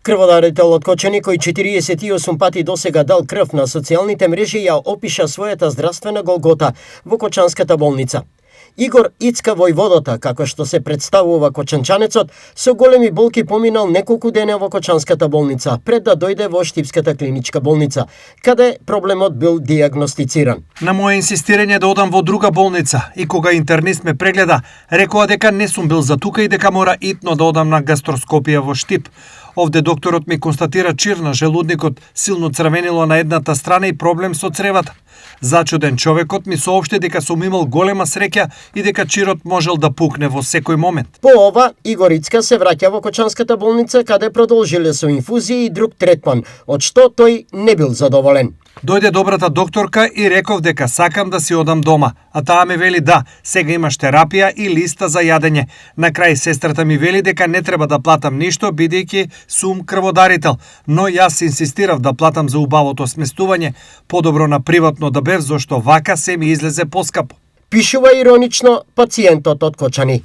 Крводарител од Кочани, кој 48 пати досега дал крв на социјалните мрежи, ја опиша својата здравствена голгота во Кочанската болница. Игор Ицка војводата, како што се представува кочанчанецот, со големи болки поминал неколку дене во Кочанската болница, пред да дојде во Штипската клиничка болница, каде проблемот бил диагностициран. На моје инсистирање да одам во друга болница и кога интернист ме прегледа, рекоа дека не сум бил за тука и дека мора итно да одам на гастроскопија во Штип. Овде докторот ми констатира чир на желудникот, силно црвенило на едната страна и проблем со цревата. Зачуден човекот ми соопшти дека сум имал голема среќа и дека чирот можел да пукне во секој момент. По ова, Игор Ицка се враќа во Кочанската болница, каде продолжиле со инфузија и друг третман, од што тој не бил задоволен. Дојде добрата докторка и реков дека сакам да си одам дома, а таа ми вели да, сега имаш терапија и листа за јадење. На крај сестрата ми вели дека не треба да платам ништо бидејќи сум крводарител, но јас инсистирав да платам за убавото сместување, подобро на приватно да бев, зашто вака се ми излезе поскапо. Пишува иронично пациентот од Кочани.